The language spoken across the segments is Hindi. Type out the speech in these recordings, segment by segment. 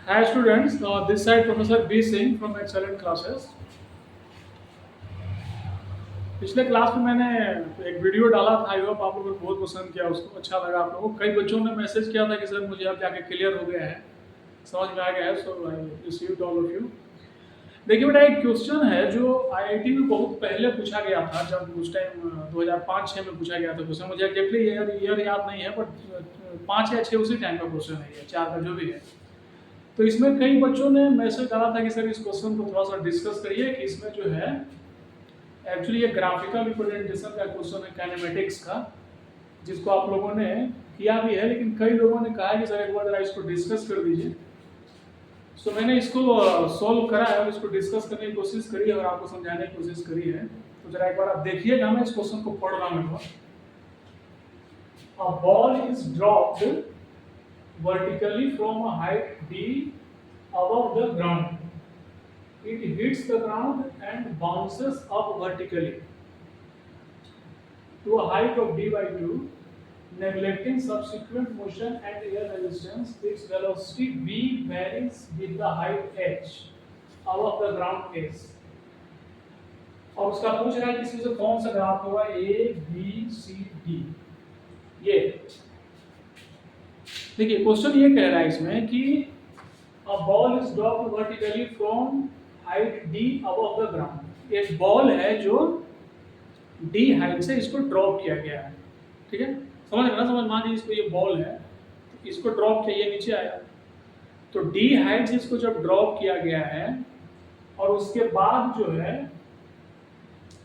Hi students, this side Professor B Singh from Excellent Classes. पिछले क्लास में मैंने एक वीडियो डाला था। आई होप आप लोगों ने बहुत पसंद किया, उसको अच्छा लगा आप लोगों को। कई बच्चों ने मैसेज किया था कि सर मुझे अब जाके क्लियर हो गया है, समझ में आ गया है। So I received all of you. देखिए बेटा, एक क्वेश्चन है जो आईआईटी में बहुत पहले पूछा गया था, जब उस टाइम 2005-6 में पूछा गया था क्वेश्चन। मुझे एग्जैक्टली ईयर याद नहीं है, बट 5 या 6 उसी टाइम का क्वेश्चन है, ये 4 का जो भी है। तो इसमें कई बच्चों ने मैसेज डाला था कि सर इस क्वेश्चन को थोड़ा सा डिस्कस करिए, कि इसमें जो है एक्चुअली ये ग्राफिकल रिप्रेजेंटेशन का क्वेश्चन है काइनेमेटिक्स का, जिसको आप लोगों ने किया भी है, लेकिन कई लोगों ने कहा कि सर एक बार जरा इसको डिस्कस कर दीजिए। सो मैंने इसको सॉल्व करा है और इसको डिस्कस करने की कोशिश करी है और आपको समझाने की कोशिश करी है। तो जरा एक बार आप देखिएगा, मैं इस क्वेश्चन को पढ़ रहा हूँ। A ball is dropped vertically from a height d above the ground. It hits the ground and bounces up vertically to a height of d by 2, neglecting subsequent motion and air resistance. Its velocity v varies with the height h above the ground s. और उसका पूछ रहा है किसी से कौन सा ग्राफ होगा, ए बी सी डी। ये देखिए क्वेश्चन ये कह रहा है इसमें कि a ball is dropped vertically from height d above the ground। एक बॉल है जो d हाइट से इसको ड्रॉप किया गया है, ठीक है। समझ रहे ना, समझ मान लीजिए इसको ये बॉल है, तो इसको ड्रॉप किया, ये नीचे आया, तो d हाइट से इसको जब ड्रॉप किया गया है और उसके बाद जो है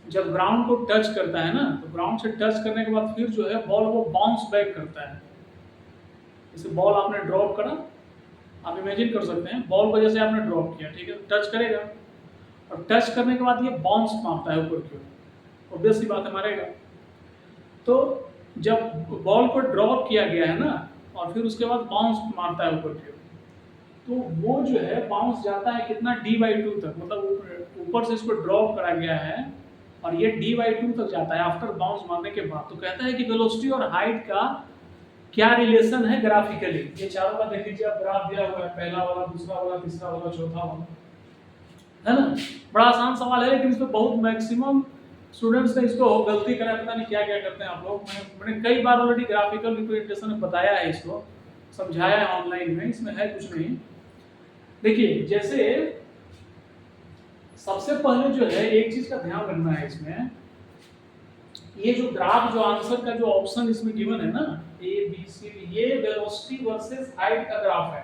जब ग्राउंड को टच करता है ना, तो ग्राउंड से टच करने के बाद फिर जो है बॉल वो बाउंस बैक करता है। जैसे बॉल आपने ड्रॉप करा, आप इमेजिन कर सकते हैं बॉल को जैसे आपने ड्रॉप किया, ठीक है, टच करेगा और टच करने के बाद ये बाउंस मारता है ऊपर की ओर, ऑब्वियस सी बात है मारेगा। तो जब बॉल को ड्रॉप किया गया है ना और फिर उसके बाद बाउंस मारता है ऊपर की ओर, तो वो जो है बाउंस जाता है कितना, d/2 तक। मतलब ऊपर से इसको ड्रॉप करा गया है और ये d/2 तक जाता है आफ्टर बाउंस मारने के बाद। तो कहता है कि वेलोसिटी और हाइट का क्या रिलेशन है ग्राफिकली। ये चारों का देख लीजिए, आप ग्राफ दिया हुआ है, पहला वाला, दूसरा वाला, तीसरा वाला, चौथा वाला, है ना। बड़ा आसान सवाल है, लेकिन इसमें बहुत मैक्सिमम स्टूडेंट्स ने इसको गलती करा, पता नहीं क्या क्या करते हैं आप लोग। मैंने कई बार ऑलरेडी ग्राफिकल रिप्रेजेंटेशन में बताया है, इसको समझाया है ऑनलाइन में, इसमें है कुछ नहीं। देखिए जैसे सबसे पहले जो है एक चीज का ध्यान रखना है इसमें, ये जो ग्राफ, जो आंसर का जो ऑप्शन इसमें गिवन है ना, ए बी सी डी, ये वेलोसिटी वर्सेस हाइट का ग्राफ है।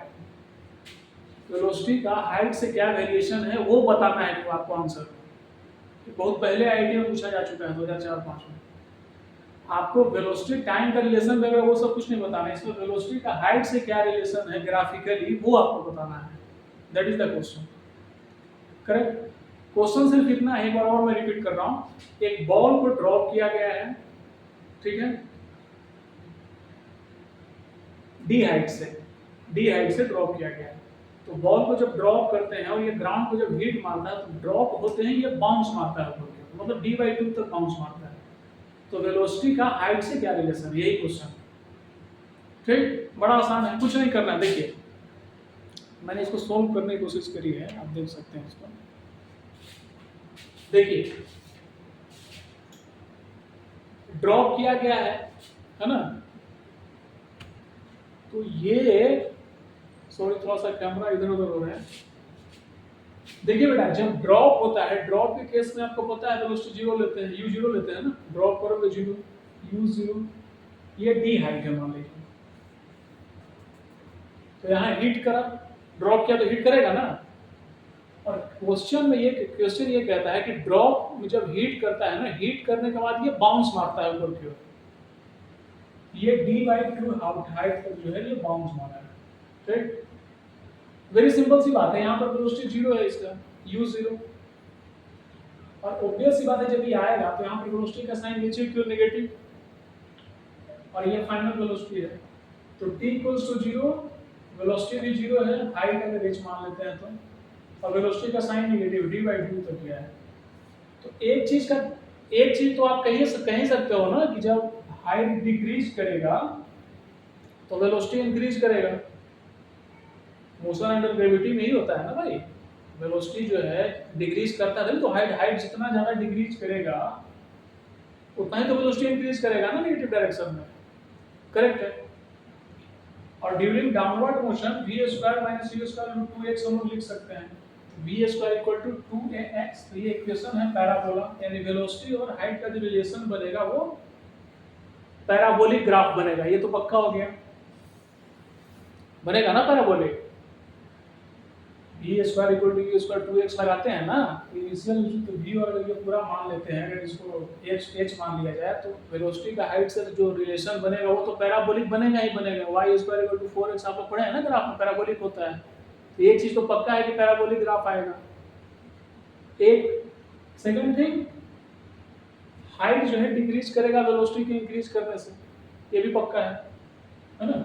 वेलोसिटी का हाइट से क्या वेरिएशन है वो बताना है तो आपको आंसर। बहुत पहले आईआईटी में पूछा जा चुका है 2004-5 में। आपको वेलोसिटी टाइम का रिलेशन वगैरह वो सब कुछ नहीं बताना है, इसमें वेलोसिटी का हाइट से क्या रिलेशन है ग्राफिकली वो आपको बताना है। That is the question, correct. Question सिर्फ इतना है, एक बार और मैं रिपीट कर रहा हूं। एक बॉल को ड्रॉप किया गया है, ठीक है, डी हाइट से ड्रॉप किया गया है। तो बॉल को जब ड्रॉप करते हैं और ये ग्राउंड को जब हिट मारता है तो ड्रॉप होते हैं, ये बाउंस मारता है ऊपर की, मतलब d/2 तक बाउंस मारता है। तो वेलोसिटी का हाइट से क्या रिलेशन है, यही क्वेश्चन, ठीक। बड़ा आसान है, कुछ नहीं करना है। देखिए मैंने इसको सोल्व करने की कोशिश करी है, आप देख सकते हैं इसको। देखिए ड्रॉप किया गया है ना, तो ये सॉरी थोड़ा सा कैमरा इधर उधर हो रहा है। देखिए बेटा, जब ड्रॉप होता है, ड्रॉप के केस में आपको पता है वेलोसिटी 0 लेते हैं, u0 लेते हैं ना, ड्रॉप करोगे 0, u0, ये d हाइट है मान लीजिए। तो यहाँ हिट करा, ड्रॉप किया तो हिट करेगा ना। और क्वेश्चन ये कहता है कि ड्रॉप में जब हिट करता है ना, हिट करने के बाद ये बाउंस मारता है ऊपर की ओर, ये d/2 हाइट तक जो है ये बाउंस मारा है, ठीक। वेरी सिंपल सी बात है, यहाँ पर वेलोसिटी 0 है इसका, u0, और ऑब्वियस सी बात है जब ये आएगा तो यहाँ पर वेलोसिटी का साइन नीचे क्यों नेगेटिव, और ये फाइनल वेलोसिटी है। तो t = 0, वेलोसिटी भी 0 है, हाइट अगर h मान लेते हैं तो, और वेलोसिटी का साइन नेगेटिव d/2 तक गया है। तो एक चीज तो आप कह सकते हो ना कि जब हाइट डिक्रीज करेगा तो वेलोसिटी इंक्रीज करेगा, मोशन अंडर ग्रेविटी में ही होता है ना भाई, वेलोसिटी जो है डिक्रीज करता है तो हाइट हाइट जितना ज़्यादा डिक्रीज करेगा उतना ही तो वेलोसिटी इंक्रीज करेगा ना नेगेटिव डायरेक्शन में, करेक्ट है। और during downward motion v square minus u square root 2x हम लोग लिख सकते हैं, we square equal to 2ax, तो ये इक्वेशन है पैराबोला, यानी वेलोसिटी और हाइट का जो रिलेशन बनेगा वो पैराबोलिक ग्राफ बनेगा, ये तो पक्का हो गया, बनेगा ना parabolic. V square equal to u square 2x लगाते हैं ना, इनिशियल तो वी और ये पूरा मान लेते हैं, अगर इसको h मान लिया जाए तो वेलोसिटी का हाइट से जो रिलेशन बनेगा वो तो पैराबोलिक बनेगा ही बनेगा, y square equal to 4x आप लोग पढ़े हैं ना ग्राफ में पैराबोलिक होता है, तो एक चीज तो पक्का है कि पैराबोलिक ग्राफ आएगा। एक सेकंड थिंग, हाइट जो है डिक्रीज करेगा वेलोसिटी को इंक्रीज करने से, ये भी पक्का है ना।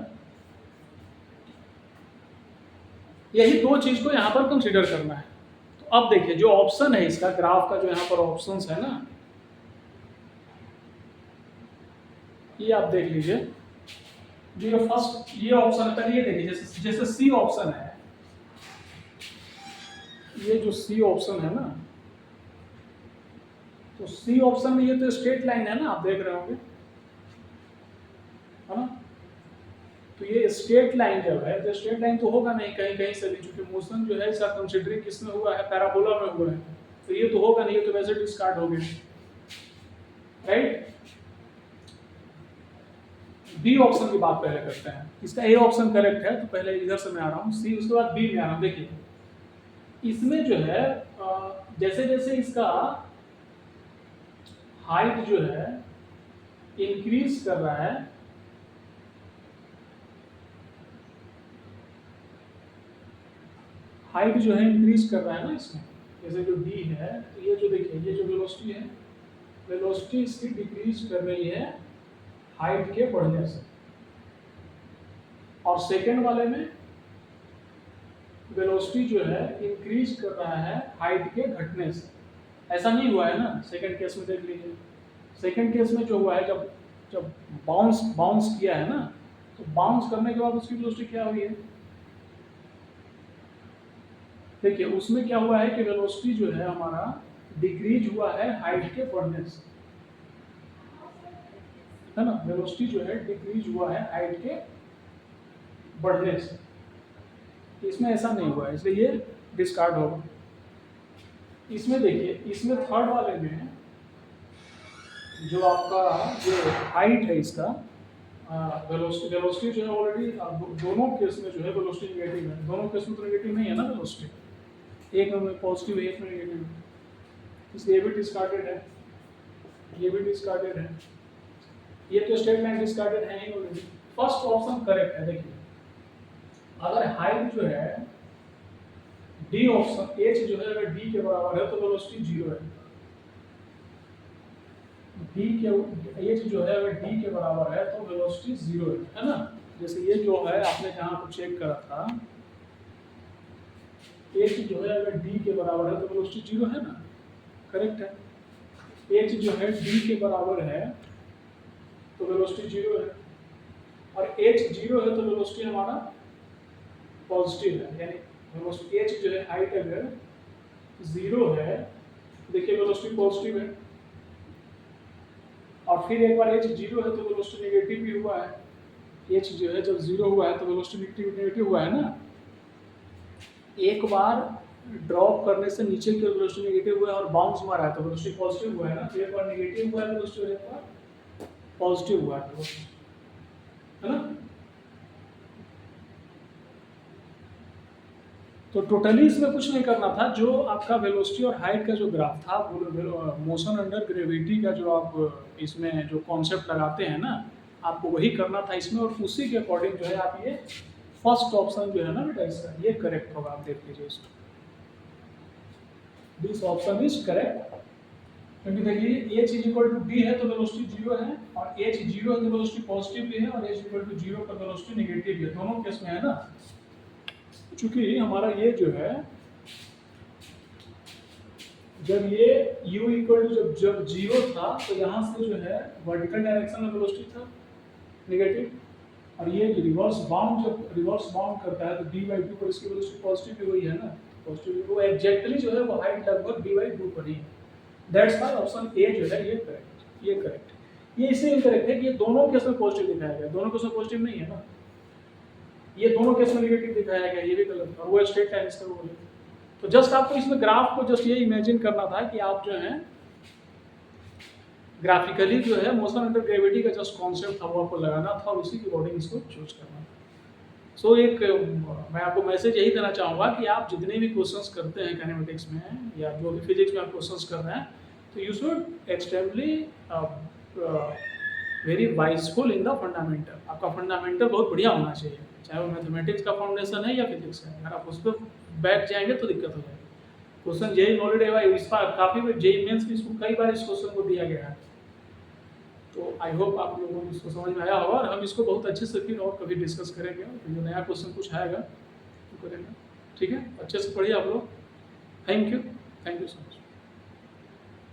यही दो चीज को यहाँ पर कंसीडर करना है। तो अब देखिए जो ऑप्शन है इसका ग्राफ का, जो यहाँ पर ऑप्शंस है ना, ये आप देख लीजिए, जो फर्स्ट ये ऑप्शन है, पहले ये देखिए, जैसे सी ऑप्शन है, ये जो सी ऑप्शन है ना, तो सी ऑप्शन में ये तो स्ट्रेट लाइन है ना, आप देख रहे होंगे है ना, तो ये स्ट्रेट लाइन जब है तो स्ट्रेट लाइन तो होगा नहीं कहीं कहीं से भी, चूंकि मोशन जो है इसका कंसीडरिंग किसमें हुआ है, पैराबोला में हुआ है, तो ये तो होगा नहीं, ये तो वैसे डिस्कार्ड हो गया, राइट। बी ऑप्शन की बात पहले करते हैं, इसका ए ऑप्शन करेक्ट है, तो पहले इधर से मैं आ रहा हूँ सी, उसके बाद बी में आ रहा हूँ। देखिए इसमें जो है जैसे जैसे इसका हाइट जो है इंक्रीज कर रहा है, हाइट जो है इंक्रीज कर रहा है ना इसमें, जैसे जो डी है, तो ये जो देखिए ये जो वेलोसिटी है, वेलोसिटी इसकी डिक्रीज कर रही है हाइट के बढ़ने से, और सेकंड वाले में वेलोसिटी जो है इंक्रीज कर रहा है हाइट के घटने से। ऐसा नहीं हुआ है ना सेकंड केस में, देख लीजिए सेकंड केस में जो हुआ है, जब जब बाउंस बाउंस किया है ना, तो बाउंस करने के बाद उसकी वेलोसिटी क्या हुई है, देखिए उसमें क्या हुआ है कि वेलोसिटी जो है हमारा डिक्रीज हुआ है हाइट के बढ़ने से, है ना, वेलोसिटी जो है डिक्रीज हुआ है हाइट के बढ़ने से, इसमें ऐसा नहीं हुआ है, इसलिए ये डिस्कार्ड होगा। इसमें देखिए, इसमें थर्ड वाले में जो आपका जो हाइट है इसका, वेलोसिटी वेलोसिटी जो है ऑलरेडी दोनों केस में जो है वेलोसिटी नेगेटिव है, दोनों केस में तो नेगेटिव नहीं है ना वेलोसिटी, एक में पॉजिटिव है एक में नेगेटिव है, इसलिए ये भी डिस्कार्डेड है, ये भी डिस्कार्डेड है, ये तो स्टेटमेंट डिस्कार्डेड है ही ऑलरेडी। फर्स्ट ऑप्शन करेक्ट है। देखिए अगर हाइट जो है डी ऑप्शन एच जो है अगर डी के बराबर है तो वेलोसिटी जीरो है, डी के एच जो है अगर डी के बराबर है तो वेलोसिटी जीरो है ना। जैसे ये जो है आपने जहाँ पर चेक करा था, एच जो है अगर डी के बराबर है तो वेलोसिटी जीरो है ना, करेक्ट है। एच जो है डी के बराबर है तो वेलोसिटी जीरो है, और एच जीरो है तो वेलोसिटी हमारा पॉजिटिव है, यानी वेलोसिटी एच जो है हाइट अगर जीरो है, देखिए वेलोसिटी पॉजिटिव है, और फिर एक बार एच जीरो है तो वेलोसिटी नेगेटिव भी हुआ है, एच जो है जब जीरो हुआ है तो वेलोसिटी नेगेटिव हुआ है ना, एक बार ड्रॉप करने से नीचे की वेलोसिटी नेगेटिव हुआ है और बाउंस मारा है तो वेलोसिटी पॉजिटिव हुआ है ना, तो एक बार नेगेटिव हुआ है वेलोसिटी, एक बार पॉजिटिव हुआ है ना। तो टोटली इसमें कुछ नहीं करना था, जो आपका वेलोसिटी और हाइट का जो ग्राफ था, मोशन अंडर ग्रेविटी का जो आप इसमें जो कॉन्सेप्ट लगाते हैं ना, आपको वही करना था इसमें, और उसी के अकॉर्डिंग जो है आप ये फर्स्ट ऑप्शन जो है ना बेटा इसका ये करेक्ट होगा, आप देख लीजिए इसको, दिस ऑप्शन इज करेक्ट, क्योंकि देखिए h is equal to d है तो वेलोसिटी जीरो है, और एच जीरो है तो वेलोसिटी पॉजिटिव भी है, और एच इक्वल टू जीरो पर वेलोसिटी नेगेटिव भी है, दोनों केस में है ना। चूंकि हमारा ये जो है जब ये u इक्वल टू जब जीरो था तो यहाँ से जो है वर्टिकल डायरेक्शन में वेलोसिटी था नेगेटिव, और ये रिवर्स बाउंड जब रिवर्स बाउंड करता है तो d/2 पर इसकी वेलोसिटी पॉजिटिव भी हुई है ना, पॉजिटिव, वो एग्जैक्टली जो है वो हाइट लगभग d/2 पर ही है। दैट्स व्हाई ऑप्शन ए जो है ये करेक्ट, ये करेक्ट। ये इसलिए इनकरेक्ट है कि ये दोनों केस में पॉजिटिव दिखाया गया, दोनों केस में पॉजिटिव नहीं है ना, ये दोनों केस में नेगेटिव दिखाया गया, ये भी गलत है, और वो स्ट्रेट लाइन इसका बोले। तो जस्ट आपको इसमें ग्राफ को जस्ट ये इमेजिन करना था कि आप जो है ग्राफिकली जो है मोशन अंडर ग्रेविटी का जस्ट कॉन्सेप्ट था वो आपको लगाना था और उसी के अकॉर्डिंग इसको चूज करना था। सो एक मैं आपको मैसेज यही देना चाहूँगा कि आप जितने भी क्वेश्चंस करते हैं काइनेमेटिक्स में या जो भी फिजिक्स में आप क्वेश्चंस कर रहे हैं, तो you should extremely very wiseful in the fundamental. आपका फंडामेंटल बहुत बढ़िया होना चाहिए, चाहे वो मैथमेटिक्स का फाउंडेशन है या फिजिक्स का। अगर आप उस पर बैठ जाएंगे तो दिक्कत हो जाएगी। क्वेश्चन जेई नॉलेज है, इस बार काफ़ी जेई मेंस भी इसको कई बार इस क्वेश्चन को दिया गया है। तो आई होप आप लोगों को इसको समझ में आया होगा, और हम इसको बहुत अच्छे से फिर और कभी डिस्कस करेंगे, जो नया क्वेश्चन कुछ आएगा तो करेंगे। ठीक है, अच्छे से पढ़िए आप लोग। Thank you so much.